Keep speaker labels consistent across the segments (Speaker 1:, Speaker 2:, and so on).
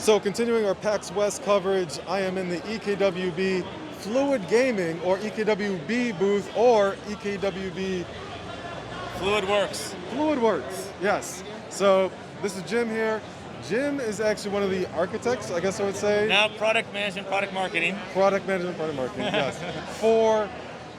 Speaker 1: So continuing our PAX West coverage, I am in the EKWB Fluid Gaming or EKWB booth or EKWB
Speaker 2: FluidWorks.
Speaker 1: FluidWorks, yes. So this is Jim here. Jim is actually one of the architects, I guess I would say.
Speaker 2: Now product management, product marketing.
Speaker 1: Product management, product marketing, yes. For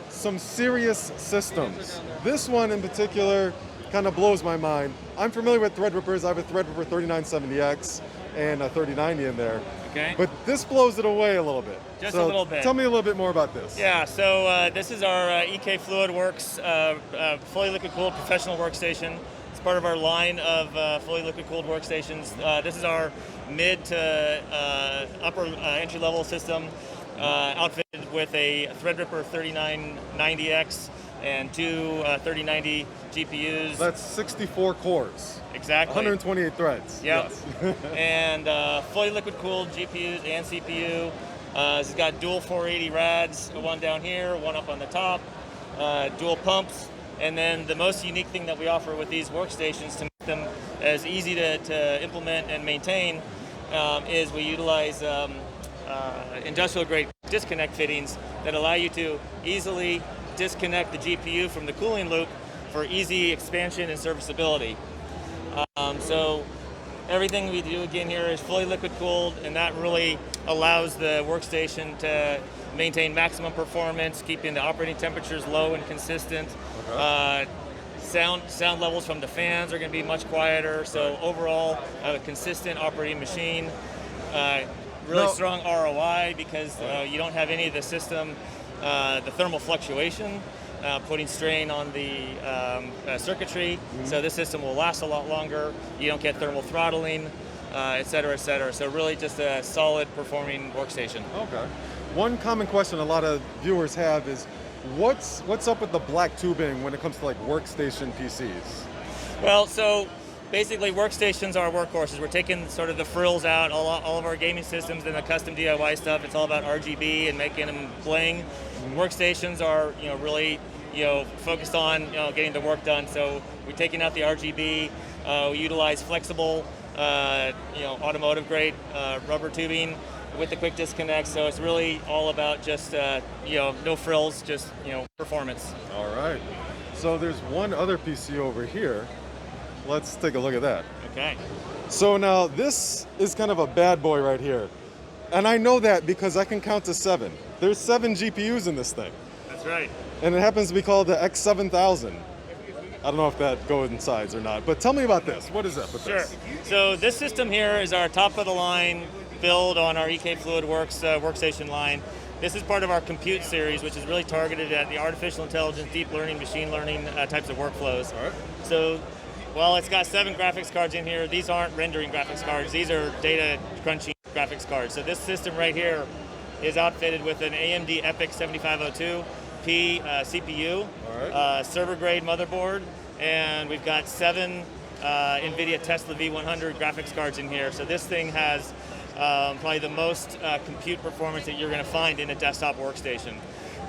Speaker 1: some serious systems. This one in particular kind of blows my mind. I'm familiar with Threadrippers. I have a Threadripper 3970X and a 3090 in there.
Speaker 2: Okay.
Speaker 1: But this blows it away a little bit.
Speaker 2: Just
Speaker 1: so
Speaker 2: a little bit.
Speaker 1: Tell me a little bit more about this.
Speaker 2: Yeah, so this is our EK FluidWorks fully liquid cooled professional workstation. It's part of our line of fully liquid cooled workstations. This is our mid to upper entry level system, outfitted with a Threadripper 3990X and two 3090 GPUs.
Speaker 1: That's 64 cores.
Speaker 2: Exactly.
Speaker 1: 128 threads.
Speaker 2: Yep.
Speaker 1: Yes.
Speaker 2: And fully liquid cooled GPUs and CPU. It's got dual 480 rads, one down here, one up on the top, dual pumps. And then the most unique thing that we offer with these workstations to make them as easy to implement and maintain is we utilize industrial grade disconnect fittings that allow you to easily disconnect the GPU from the cooling loop for easy expansion and serviceability. So everything we do again here is fully liquid cooled, and that really allows the workstation to maintain maximum performance, keeping the operating temperatures low and consistent. Okay. Sound levels from the fans are going to be much quieter, so overall a consistent operating machine. Really strong ROI because you don't have any of the system, the thermal fluctuation, putting strain on the circuitry. Mm-hmm. So this system will last a lot longer. You don't get thermal throttling, et cetera, et cetera. So really just a solid performing workstation.
Speaker 1: Okay. One common question a lot of viewers have is, what's up with the black tubing when it comes to like workstation PCs?
Speaker 2: Well, so basically workstations are workhorses. We're taking sort of the frills out, all of our gaming systems and the custom DIY stuff. It's all about RGB and making them bling. Mm-hmm. Workstations are really focused on getting the work done. So we're taking out the RGB. We utilize flexible, automotive grade rubber tubing with the quick disconnect. So it's really all about just no frills, just performance.
Speaker 1: All right. So there's one other PC over here. Let's take a look at that.
Speaker 2: Okay.
Speaker 1: So now this is kind of a bad boy right here. And I know that because I can count to 7. There's 7 GPUs in this thing.
Speaker 2: That's right.
Speaker 1: And it happens to be called the X7000. I don't know if that coincides or not, but tell me about this. What is up with this?
Speaker 2: Sure. So this system here is our top of the line build on our EK FluidWorks workstation line. This is part of our Compute Series, which is really targeted at the artificial intelligence, deep learning, machine learning types of workflows.
Speaker 1: All right.
Speaker 2: So, well, it's got 7 graphics cards in here. These aren't rendering graphics cards. These are data crunching graphics cards. So this system right here is outfitted with an AMD EPYC 7502 P CPU,
Speaker 1: right.
Speaker 2: Server grade motherboard, and we've got 7 NVIDIA Tesla V100 graphics cards in here. So this thing has probably the most compute performance that you're going to find in a desktop workstation.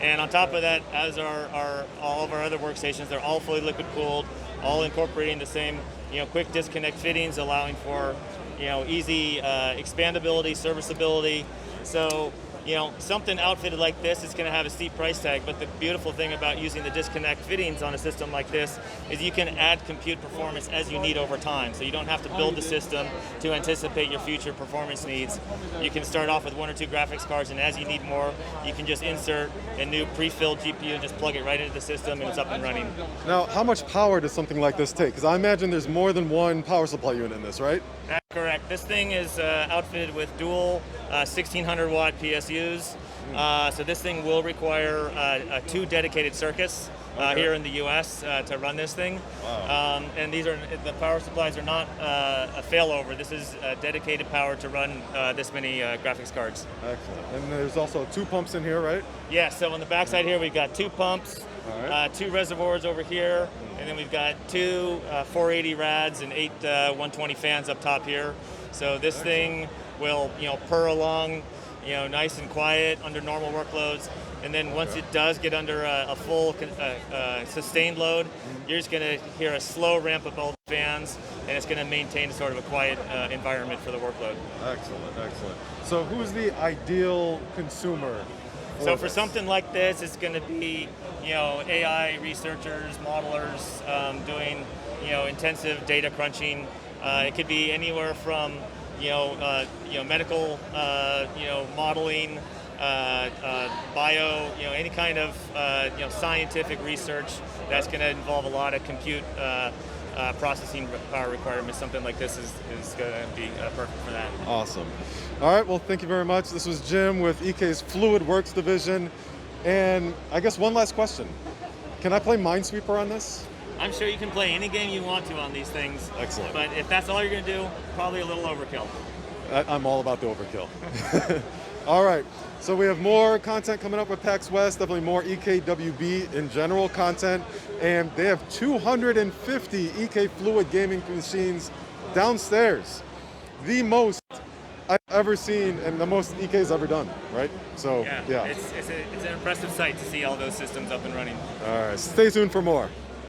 Speaker 2: And on top of that, as are all of our other workstations, they're all fully liquid cooled, all incorporating the same quick disconnect fittings, allowing for easy expandability, serviceability. So something outfitted like this is going to have a steep price tag, but the beautiful thing about using the disconnect fittings on a system like this is you can add compute performance as you need over time. So you don't have to build the system to anticipate your future performance needs. You can start off with 1 or 2 graphics cards, and as you need more, you can just insert a new pre-filled GPU and just plug it right into the system, and it's up and running.
Speaker 1: Now, how much power does something like this take? Because I imagine there's more than one power supply unit in this, right?
Speaker 2: That's correct. This thing is outfitted with dual 1600 watt PSUs. So this thing will require 2 dedicated circuits here in the US to run this thing.
Speaker 1: Wow.
Speaker 2: And the power supplies are not a failover. This is dedicated power to run this many graphics cards.
Speaker 1: Excellent. And there's also 2 pumps in here, right?
Speaker 2: Yeah, so on the backside here we've got 2 pumps,
Speaker 1: right.
Speaker 2: 2 reservoirs over here, and then we've got 2 480 rads and 8 120 fans up top here. So this thing will purr along nice and quiet under normal workloads. And and then once it does get under a full sustained load, you're just going to hear a slow ramp of all the fans, and it's going to maintain sort of a quiet environment for the workload.
Speaker 1: Excellent, excellent. So who's the ideal consumer?
Speaker 2: So for something like this, it's going to be, AI researchers, modelers, doing, intensive data crunching. It could be anywhere from, medical, modeling, bio, any kind of, scientific research that's going to involve a lot of compute processing power requirements. Something like this is going to be perfect for that.
Speaker 1: Awesome. All right, well, thank you very much. This was Jim with EK's FluidWorks division. And I guess one last question. Can I play Minesweeper on this?
Speaker 2: I'm sure you can play any game you want to on these things.
Speaker 1: Excellent.
Speaker 2: But if that's all you're going to do, probably a little overkill.
Speaker 1: I'm all about the overkill. All right, so we have more content coming up with PAX West, definitely more EKWB in general content, and they have 250 EK Fluid gaming machines downstairs. The most I've ever seen and the most EK's ever done, right? So, yeah.
Speaker 2: It's an impressive sight to see all those systems up and running.
Speaker 1: All right, stay tuned for more.